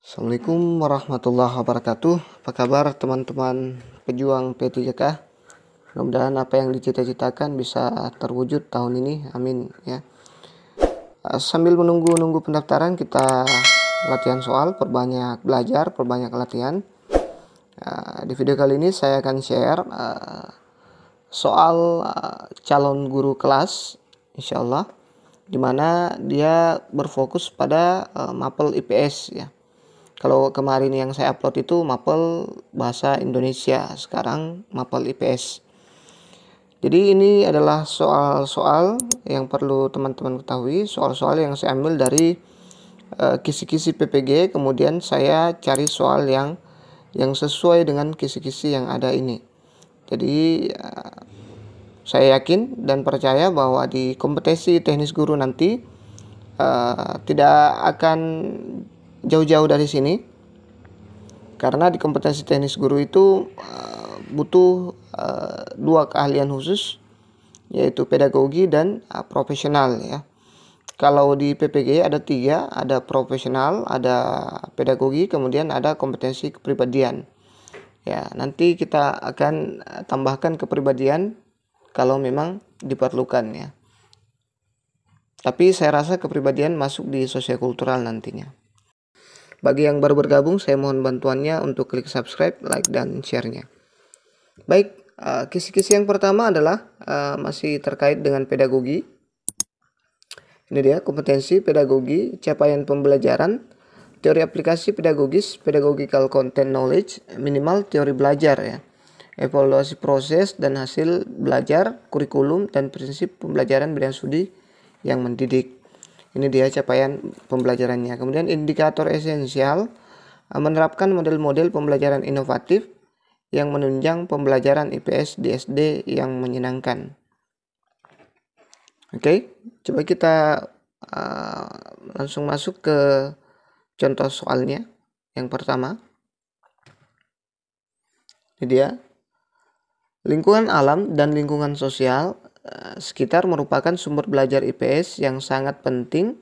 Assalamualaikum warahmatullahi wabarakatuh. Apa kabar teman-teman pejuang P3K? Mudah-mudahan apa yang dicita-citakan bisa terwujud tahun ini. Amin ya. Sambil menunggu pendaftaran, kita latihan soal, perbanyak belajar, perbanyak latihan. Di video kali ini saya akan share soal calon guru kelas, insya Allah, dimana dia berfokus pada mapel IPS ya. Kalau kemarin yang saya upload itu mapel bahasa Indonesia, sekarang mapel IPS. Jadi ini adalah soal-soal yang perlu teman-teman ketahui, soal-soal yang saya ambil dari kisi-kisi PPG, kemudian saya cari soal yang sesuai dengan kisi-kisi yang ada ini. Jadi saya yakin dan percaya bahwa di kompetisi teknis guru nanti tidak akan jauh-jauh dari sini, karena di kompetensi teknis guru itu butuh dua keahlian khusus, yaitu pedagogi dan profesional ya. Kalau di PPG ada 3, ada profesional, ada pedagogi, kemudian ada kompetensi kepribadian ya. Nanti kita akan tambahkan kepribadian kalau memang diperlukan ya, tapi saya rasa kepribadian masuk di sosiokultural nantinya. Bagi yang baru bergabung, saya mohon bantuannya untuk klik subscribe, like, dan share-nya. Baik, kisi-kisi yang pertama adalah masih terkait dengan pedagogi. Ini dia, kompetensi pedagogi, capaian pembelajaran, teori aplikasi pedagogis, pedagogical content knowledge, minimal teori belajar ya, evaluasi proses dan hasil belajar, kurikulum, dan prinsip pembelajaran bidang studi yang mendidik. Ini dia capaian pembelajarannya. Kemudian indikator esensial, menerapkan model-model pembelajaran inovatif yang menunjang pembelajaran IPS di SD yang menyenangkan. Oke, coba kita langsung masuk ke contoh soalnya. Yang pertama, ini dia. Lingkungan alam dan lingkungan sosial sekitar merupakan sumber belajar IPS yang sangat penting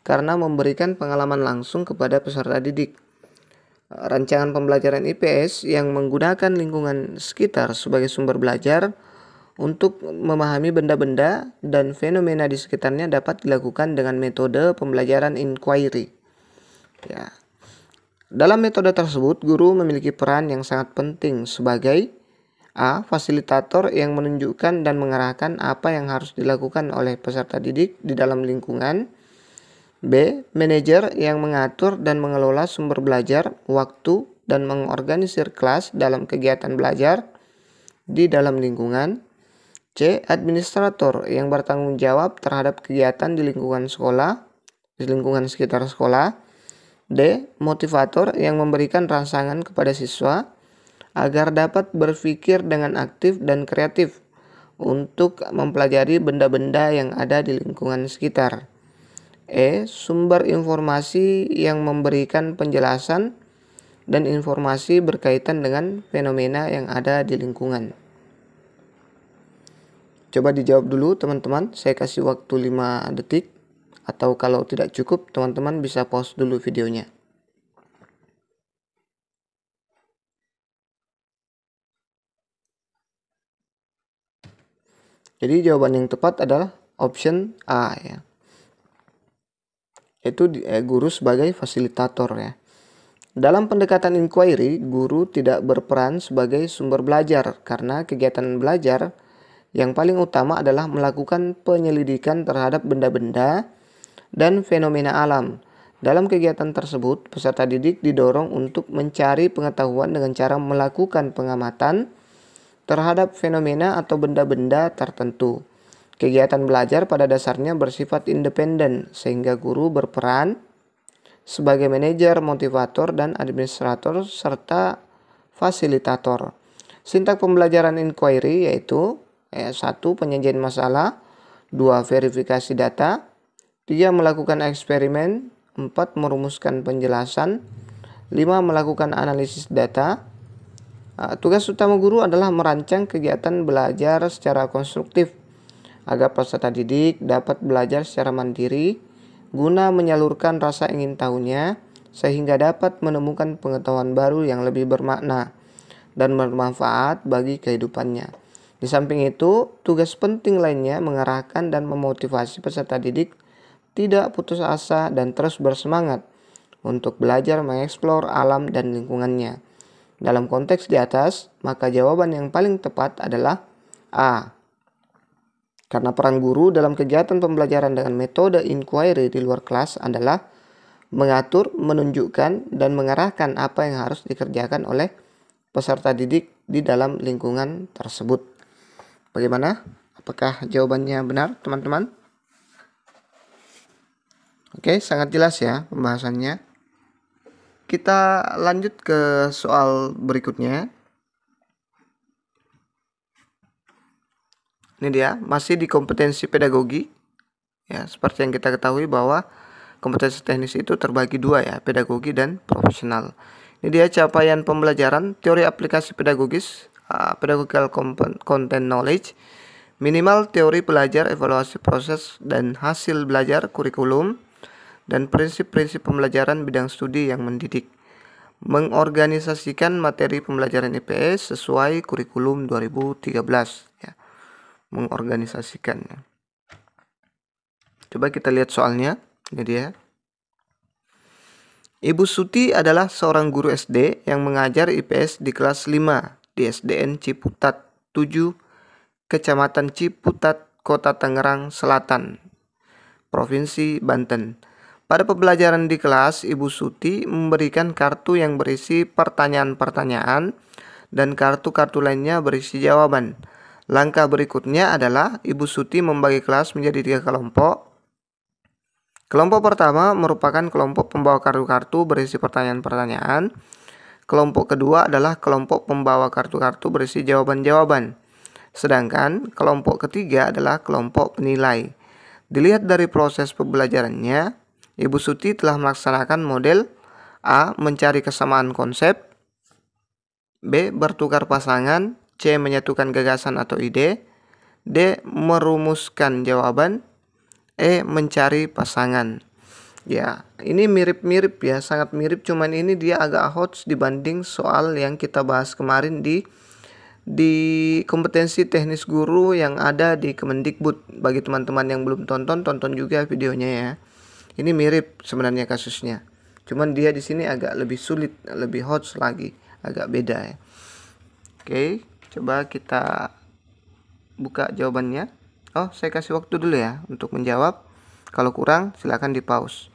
karena memberikan pengalaman langsung kepada peserta didik. Rancangan pembelajaran IPS yang menggunakan lingkungan sekitar sebagai sumber belajar untuk memahami benda-benda dan fenomena di sekitarnya dapat dilakukan dengan metode pembelajaran inquiry. Ya. Dalam metode tersebut, guru memiliki peran yang sangat penting sebagai A. Fasilitator yang menunjukkan dan mengarahkan apa yang harus dilakukan oleh peserta didik di dalam lingkungan. B. Manajer yang mengatur dan mengelola sumber belajar, waktu, dan mengorganisir kelas dalam kegiatan belajar di dalam lingkungan. C. Administrator yang bertanggung jawab terhadap kegiatan di lingkungan sekolah, di lingkungan sekitar sekolah. D. Motivator yang memberikan rangsangan kepada siswa agar dapat berpikir dengan aktif dan kreatif untuk mempelajari benda-benda yang ada di lingkungan sekitar. E. Sumber informasi yang memberikan penjelasan dan informasi berkaitan dengan fenomena yang ada di lingkungan. Coba dijawab dulu teman-teman, saya kasih waktu 5 detik, atau kalau tidak cukup teman-teman bisa pause dulu videonya. Jadi jawaban yang tepat adalah option A ya. Itu guru sebagai fasilitator ya. Dalam pendekatan inquiry, guru tidak berperan sebagai sumber belajar karena kegiatan belajar yang paling utama adalah melakukan penyelidikan terhadap benda-benda dan fenomena alam. Dalam kegiatan tersebut, peserta didik didorong untuk mencari pengetahuan dengan cara melakukan pengamatan terhadap fenomena atau benda-benda tertentu. Kegiatan belajar pada dasarnya bersifat independen, sehingga guru berperan sebagai manajer, motivator, dan administrator, serta fasilitator. Sintak pembelajaran inquiry yaitu 1. Penyajian masalah, 2. Verifikasi data, 3. Melakukan eksperimen, 4. Merumuskan penjelasan, 5. Melakukan analisis data. Tugas utama guru adalah merancang kegiatan belajar secara konstruktif agar peserta didik dapat belajar secara mandiri guna menyalurkan rasa ingin tahunya sehingga dapat menemukan pengetahuan baru yang lebih bermakna dan bermanfaat bagi kehidupannya. Di samping itu, tugas penting lainnya mengarahkan dan memotivasi peserta didik tidak putus asa dan terus bersemangat untuk belajar mengeksplor alam dan lingkungannya. Dalam konteks di atas, maka jawaban yang paling tepat adalah A. Karena peran guru dalam kegiatan pembelajaran dengan metode inquiry di luar kelas adalah mengatur, menunjukkan, dan mengarahkan apa yang harus dikerjakan oleh peserta didik di dalam lingkungan tersebut. Bagaimana? Apakah jawabannya benar, teman-teman? Oke, sangat jelas ya pembahasannya. Kita lanjut ke soal berikutnya. Ini dia, masih di kompetensi pedagogi. Ya, seperti yang kita ketahui bahwa kompetensi teknis itu terbagi dua ya, pedagogi dan profesional. Ini dia capaian pembelajaran, teori aplikasi pedagogis, pedagogical content knowledge, minimal teori belajar, evaluasi proses dan hasil belajar, kurikulum, dan prinsip-prinsip pembelajaran bidang studi yang mendidik. Mengorganisasikan materi pembelajaran IPS sesuai kurikulum 2013 ya. Mengorganisasikannya. Coba kita lihat soalnya. Ini dia. Ibu Suti adalah seorang guru SD yang mengajar IPS di kelas 5 di SDN Ciputat 7, Kecamatan Ciputat, Kota Tangerang Selatan, Provinsi Banten. Pada pembelajaran di kelas, Ibu Suti memberikan kartu yang berisi pertanyaan-pertanyaan dan kartu-kartu lainnya berisi jawaban. Langkah berikutnya adalah Ibu Suti membagi kelas menjadi 3 kelompok. Kelompok pertama merupakan kelompok pembawa kartu-kartu berisi pertanyaan-pertanyaan. Kelompok kedua adalah kelompok pembawa kartu-kartu berisi jawaban-jawaban. Sedangkan kelompok ketiga adalah kelompok penilai. Dilihat dari proses pembelajarannya, Ibu Suti telah melaksanakan model A. Mencari kesamaan konsep, B. Bertukar pasangan, C. Menyatukan gagasan atau ide, D. Merumuskan jawaban, E. Mencari pasangan. Ya, ini mirip-mirip ya, sangat mirip, cuman ini dia agak hot dibanding soal yang kita bahas kemarin di kompetensi teknis guru yang ada di Kemendikbud. Bagi teman-teman yang belum tonton juga videonya ya. Ini mirip sebenarnya kasusnya. Cuman dia di sini agak lebih sulit, lebih hot lagi, agak beda ya. Oke, coba kita buka jawabannya. Oh, saya kasih waktu dulu ya untuk menjawab. Kalau kurang silakan di pause.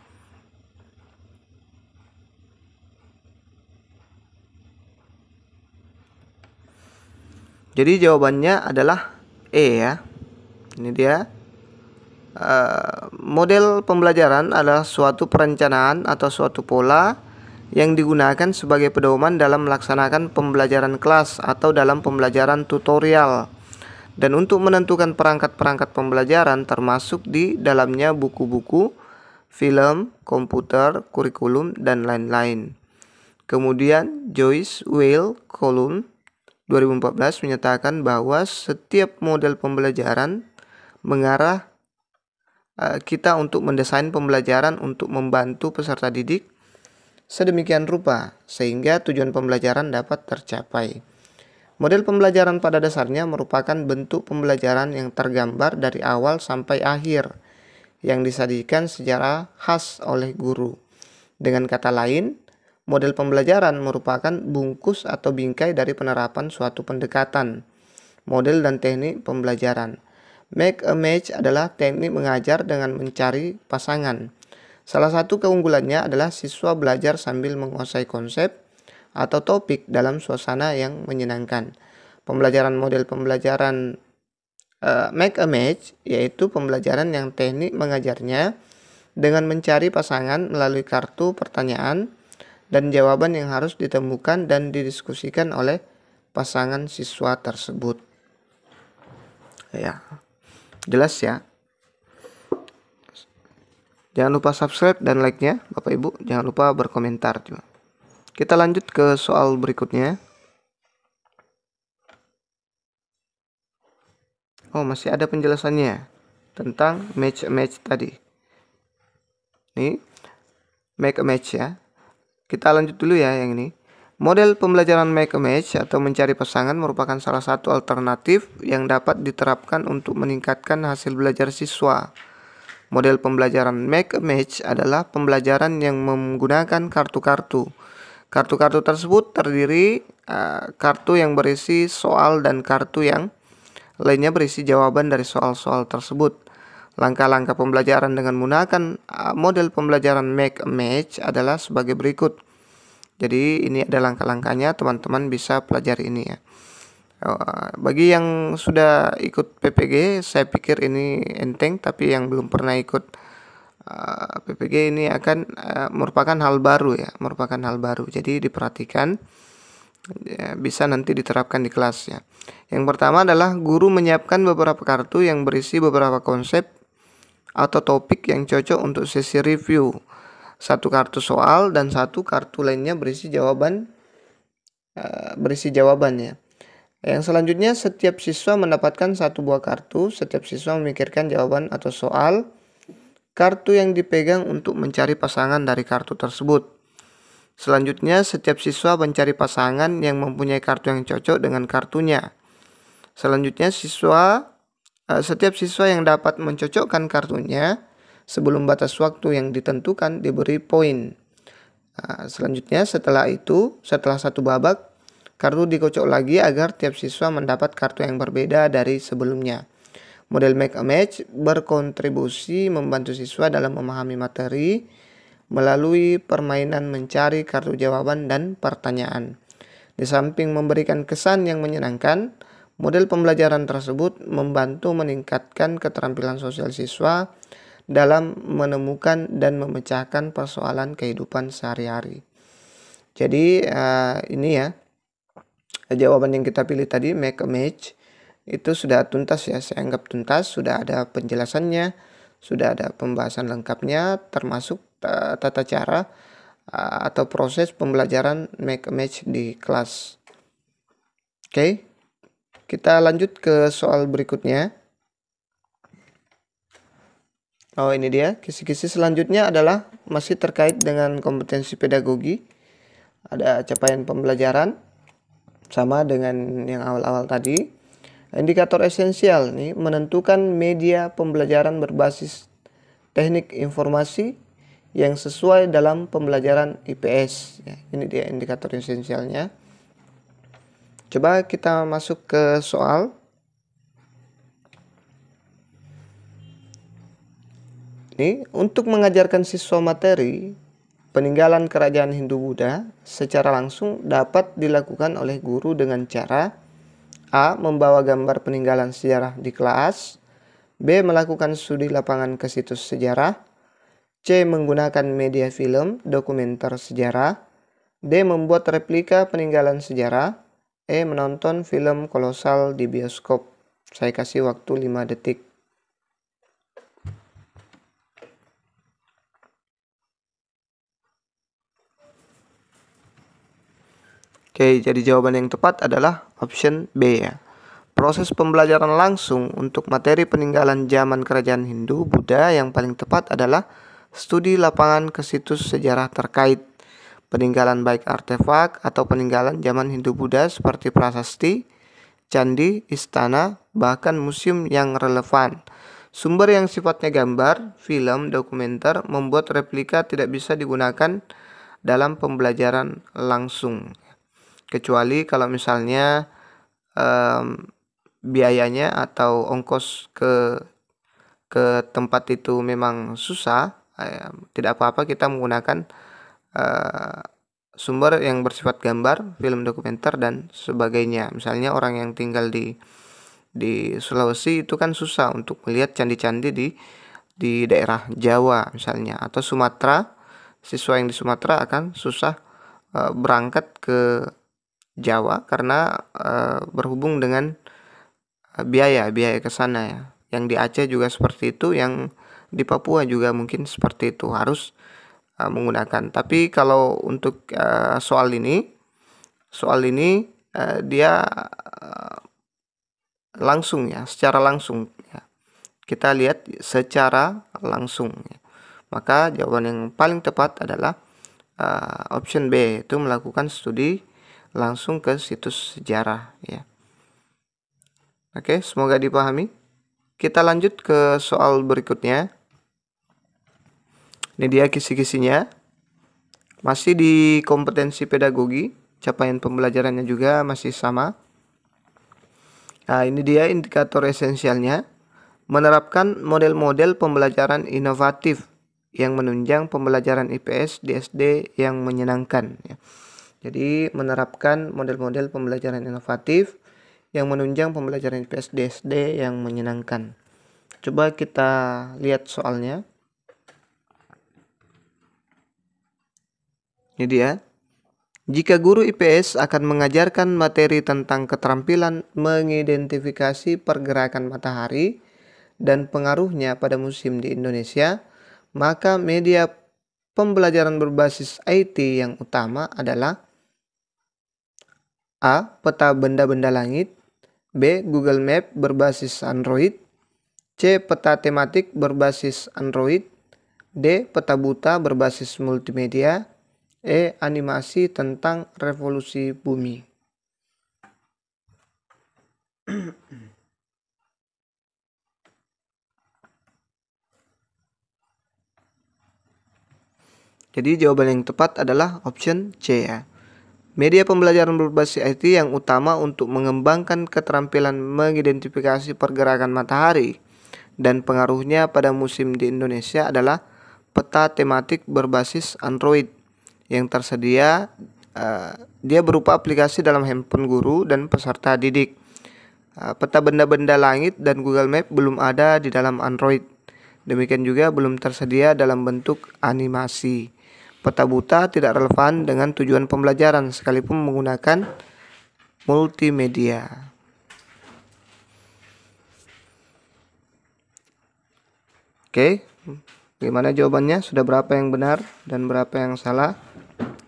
Jadi jawabannya adalah E ya. Ini dia. Model pembelajaran adalah suatu perencanaan atau suatu pola yang digunakan sebagai pedoman dalam melaksanakan pembelajaran kelas atau dalam pembelajaran tutorial, dan untuk menentukan perangkat-perangkat pembelajaran termasuk di dalamnya buku-buku, film, komputer, kurikulum, dan lain-lain. Kemudian Joyce Weil Colon 2014 menyatakan bahwa setiap model pembelajaran mengarah kita untuk mendesain pembelajaran untuk membantu peserta didik sedemikian rupa sehingga tujuan pembelajaran dapat tercapai. Model pembelajaran pada dasarnya merupakan bentuk pembelajaran yang tergambar dari awal sampai akhir yang disajikan secara khas oleh guru. Dengan kata lain, model pembelajaran merupakan bungkus atau bingkai dari penerapan suatu pendekatan, model dan teknik pembelajaran. Make a match adalah teknik mengajar dengan mencari pasangan. Salah satu keunggulannya adalah siswa belajar sambil menguasai konsep atau topik dalam suasana yang menyenangkan. Pembelajaran model pembelajaran make a match yaitu pembelajaran yang teknik mengajarnya dengan mencari pasangan melalui kartu pertanyaan dan jawaban yang harus ditemukan dan didiskusikan oleh pasangan siswa tersebut. Ya. Jelas ya. Jangan lupa subscribe dan like-nya, Bapak Ibu. Jangan lupa berkomentar juga. Kita lanjut ke soal berikutnya. Oh, masih ada penjelasannya tentang match tadi. Nih, make a match ya. Kita lanjut dulu ya yang ini. Model pembelajaran make a match atau mencari pasangan merupakan salah satu alternatif yang dapat diterapkan untuk meningkatkan hasil belajar siswa. Model pembelajaran make a match adalah pembelajaran yang menggunakan kartu-kartu. Kartu-kartu tersebut terdiri kartu yang berisi soal dan kartu yang lainnya berisi jawaban dari soal-soal tersebut. Langkah-langkah pembelajaran dengan menggunakan model pembelajaran make a match adalah sebagai berikut. Jadi ini ada langkah-langkahnya, teman-teman bisa pelajari ini ya. Bagi yang sudah ikut PPG, saya pikir ini enteng, tapi yang belum pernah ikut PPG ini akan merupakan hal baru ya, merupakan hal baru. Jadi diperhatikan, ya, bisa nanti diterapkan di kelas ya. Yang pertama adalah guru menyiapkan beberapa kartu yang berisi beberapa konsep atau topik yang cocok untuk sesi review. Satu kartu soal dan satu kartu lainnya berisi jawabannya. Yang selanjutnya, setiap siswa mendapatkan satu buah kartu. Setiap siswa memikirkan jawaban atau soal kartu yang dipegang untuk mencari pasangan dari kartu tersebut. Selanjutnya, setiap siswa mencari pasangan yang mempunyai kartu yang cocok dengan kartunya. Selanjutnya, setiap siswa yang dapat mencocokkan kartunya sebelum batas waktu yang ditentukan diberi poin. Selanjutnya, setelah satu babak, kartu dikocok lagi agar tiap siswa mendapat kartu yang berbeda dari sebelumnya. Model make a match berkontribusi membantu siswa dalam memahami materi melalui permainan mencari kartu jawaban dan pertanyaan. Di samping memberikan kesan yang menyenangkan, model pembelajaran tersebut membantu meningkatkan keterampilan sosial siswa dalam menemukan dan memecahkan persoalan kehidupan sehari-hari. Jadi ini ya, jawaban yang kita pilih tadi, make a match, itu sudah tuntas ya, saya anggap tuntas, sudah ada penjelasannya, sudah ada pembahasan lengkapnya, termasuk tata cara atau proses pembelajaran make a match di kelas. Oke, kita lanjut ke soal berikutnya. Oh, ini dia. Kisi-kisi selanjutnya adalah masih terkait dengan kompetensi pedagogi. Ada capaian pembelajaran, sama dengan yang awal-awal tadi. Indikator esensial nih menentukan media pembelajaran berbasis teknik informasi yang sesuai dalam pembelajaran IPS. Ya, ini dia indikator esensialnya. Coba kita masuk ke soal. Ini untuk mengajarkan siswa materi peninggalan kerajaan Hindu-Buddha secara langsung dapat dilakukan oleh guru dengan cara A. Membawa gambar peninggalan sejarah di kelas, B. Melakukan studi lapangan ke situs sejarah, C. Menggunakan media film, dokumenter sejarah, D. Membuat replika peninggalan sejarah, E. Menonton film kolosal di bioskop. Saya kasih waktu 5 detik. Oke, jadi jawaban yang tepat adalah option B ya. Proses pembelajaran langsung untuk materi peninggalan zaman kerajaan Hindu Buddha yang paling tepat adalah studi lapangan ke situs sejarah terkait peninggalan baik artefak atau peninggalan zaman Hindu Buddha seperti prasasti, candi, istana, bahkan museum yang relevan. Sumber yang sifatnya gambar, film, dokumenter membuat replika tidak bisa digunakan dalam pembelajaran langsung. Kecuali kalau misalnya biayanya atau ongkos ke tempat itu memang susah, tidak apa-apa kita menggunakan sumber yang bersifat gambar, film dokumenter dan sebagainya. Misalnya orang yang tinggal di Sulawesi itu kan susah untuk melihat candi-candi di daerah Jawa misalnya, atau Sumatera. Siswa yang di Sumatera akan susah berangkat ke Jawa karena berhubung dengan biaya ke sana ya. Yang di Aceh juga seperti itu, yang di Papua juga mungkin seperti itu, harus menggunakan. Tapi kalau untuk soal ini dia langsung ya, secara langsung ya. Kita lihat secara langsung ya. Maka jawaban yang paling tepat adalah option B itu melakukan studi langsung ke situs sejarah ya. Oke, semoga dipahami. Kita lanjut ke soal berikutnya. Ini dia kisi-kisinya. Masih di kompetensi pedagogi, capaian pembelajarannya juga masih sama. Nah, ini dia indikator esensialnya. Menerapkan model-model pembelajaran inovatif yang menunjang pembelajaran IPS di SD yang menyenangkan ya. Jadi menerapkan model-model pembelajaran inovatif yang menunjang pembelajaran IPS di SD yang menyenangkan. Coba kita lihat soalnya. Ini dia. Jika guru IPS akan mengajarkan materi tentang keterampilan mengidentifikasi pergerakan matahari dan pengaruhnya pada musim di Indonesia, maka media pembelajaran berbasis IT yang utama adalah A. Peta benda-benda langit, B. Google Map berbasis Android, C. Peta tematik berbasis Android, D. Peta buta berbasis multimedia, E. Animasi tentang revolusi bumi. Jadi jawaban yang tepat adalah option C ya. Media pembelajaran berbasis IT yang utama untuk mengembangkan keterampilan mengidentifikasi pergerakan matahari dan pengaruhnya pada musim di Indonesia adalah peta tematik berbasis Android yang tersedia. Dia berupa aplikasi dalam handphone guru dan peserta didik. Peta benda-benda langit dan Google Map belum ada di dalam Android. Demikian juga belum tersedia dalam bentuk animasi. Peta buta tidak relevan dengan tujuan pembelajaran sekalipun menggunakan multimedia. Oke, gimana jawabannya? Sudah berapa yang benar dan berapa yang salah?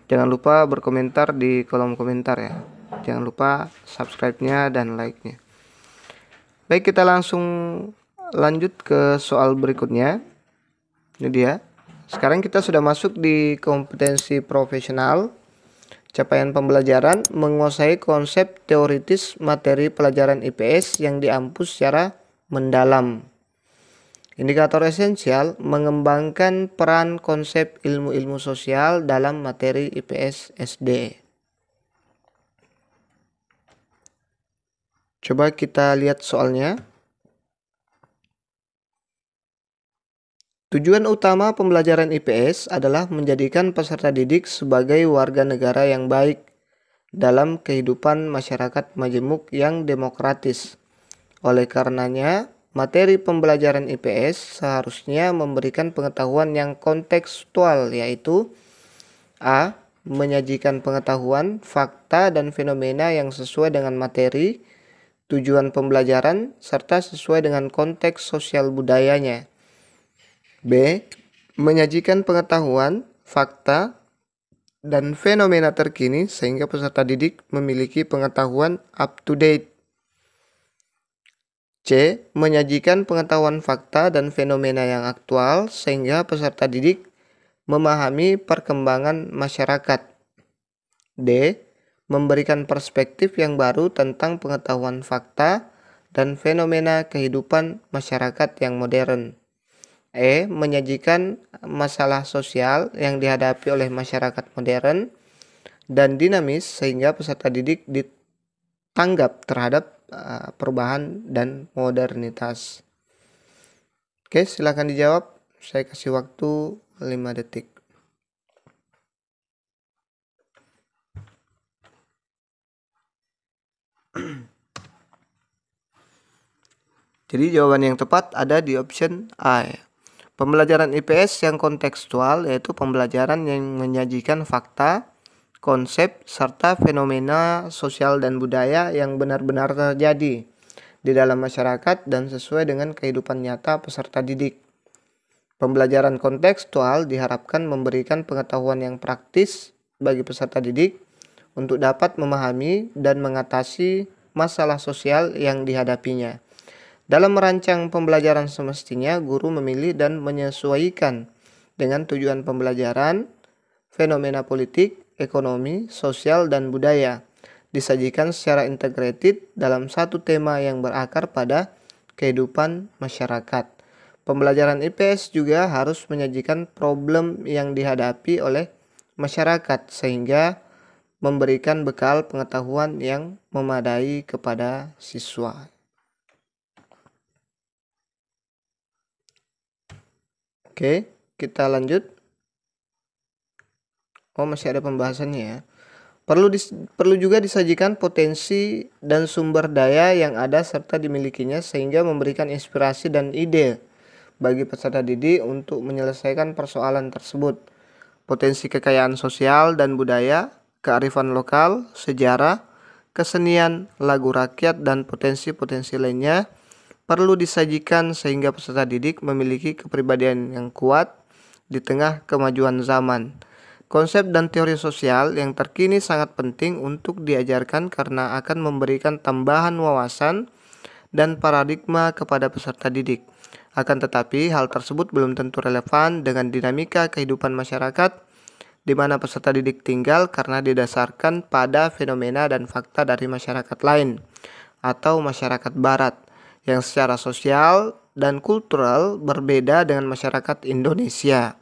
Jangan lupa berkomentar di kolom komentar ya. Jangan lupa subscribe-nya dan like-nya. Baik, kita langsung lanjut ke soal berikutnya. Ini dia. Sekarang kita sudah masuk di kompetensi profesional. Capaian pembelajaran menguasai konsep teoritis materi pelajaran IPS yang diampu secara mendalam. Indikator esensial mengembangkan peran konsep ilmu-ilmu sosial dalam materi IPS SD. Coba kita lihat soalnya. Tujuan utama pembelajaran IPS adalah menjadikan peserta didik sebagai warga negara yang baik dalam kehidupan masyarakat majemuk yang demokratis. Oleh karenanya, materi pembelajaran IPS seharusnya memberikan pengetahuan yang kontekstual, yaitu A. Menyajikan pengetahuan, fakta, dan fenomena yang sesuai dengan materi, tujuan pembelajaran, serta sesuai dengan konteks sosial budayanya. B. Menyajikan pengetahuan, fakta, dan fenomena terkini sehingga peserta didik memiliki pengetahuan up to date. C. Menyajikan pengetahuan fakta dan fenomena yang aktual sehingga peserta didik memahami perkembangan masyarakat. D. Memberikan perspektif yang baru tentang pengetahuan fakta dan fenomena kehidupan masyarakat yang modern. E. Menyajikan masalah sosial yang dihadapi oleh masyarakat modern dan dinamis sehingga peserta didik ditanggap terhadap perubahan dan modernitas. Oke, silakan dijawab. Saya kasih waktu 5 detik. Jadi jawaban yang tepat ada di option A ya. Pembelajaran IPS yang kontekstual yaitu pembelajaran yang menyajikan fakta, konsep, serta fenomena sosial dan budaya yang benar-benar terjadi di dalam masyarakat dan sesuai dengan kehidupan nyata peserta didik. Pembelajaran kontekstual diharapkan memberikan pengetahuan yang praktis bagi peserta didik untuk dapat memahami dan mengatasi masalah sosial yang dihadapinya. Dalam merancang pembelajaran semestinya, guru memilih dan menyesuaikan dengan tujuan pembelajaran, fenomena politik, ekonomi, sosial, dan budaya disajikan secara integrated dalam satu tema yang berakar pada kehidupan masyarakat. Pembelajaran IPS juga harus menyajikan problem yang dihadapi oleh masyarakat sehingga memberikan bekal pengetahuan yang memadai kepada siswa. Oke, kita lanjut. Oh, masih ada pembahasannya ya. Perlu juga disajikan potensi dan sumber daya yang ada serta dimilikinya sehingga memberikan inspirasi dan ide bagi peserta didik untuk menyelesaikan persoalan tersebut. Potensi kekayaan sosial dan budaya, kearifan lokal, sejarah, kesenian, lagu rakyat, dan potensi-potensi lainnya perlu disajikan sehingga peserta didik memiliki kepribadian yang kuat di tengah kemajuan zaman. Konsep dan teori sosial yang terkini sangat penting untuk diajarkan karena akan memberikan tambahan wawasan dan paradigma kepada peserta didik. Akan tetapi, hal tersebut belum tentu relevan dengan dinamika kehidupan masyarakat di mana peserta didik tinggal karena didasarkan pada fenomena dan fakta dari masyarakat lain atau masyarakat barat yang secara sosial dan kultural berbeda dengan masyarakat Indonesia.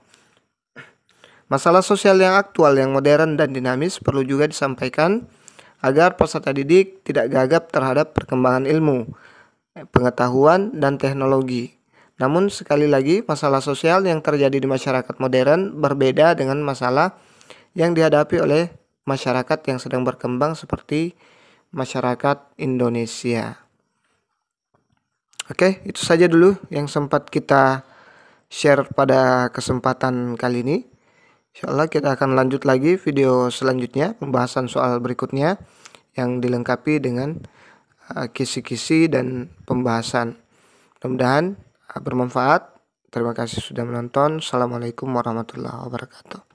Masalah sosial yang aktual, yang modern dan dinamis perlu juga disampaikan agar peserta didik tidak gagap terhadap perkembangan ilmu, pengetahuan, dan teknologi. Namun sekali lagi, masalah sosial yang terjadi di masyarakat modern berbeda dengan masalah yang dihadapi oleh masyarakat yang sedang berkembang seperti masyarakat Indonesia. Oke, itu saja dulu yang sempat kita share pada kesempatan kali ini. Insyaallah kita akan lanjut lagi video selanjutnya, pembahasan soal berikutnya yang dilengkapi dengan kisi-kisi dan pembahasan. Mudah-mudahan bermanfaat. Terima kasih sudah menonton. Assalamualaikum warahmatullahi wabarakatuh.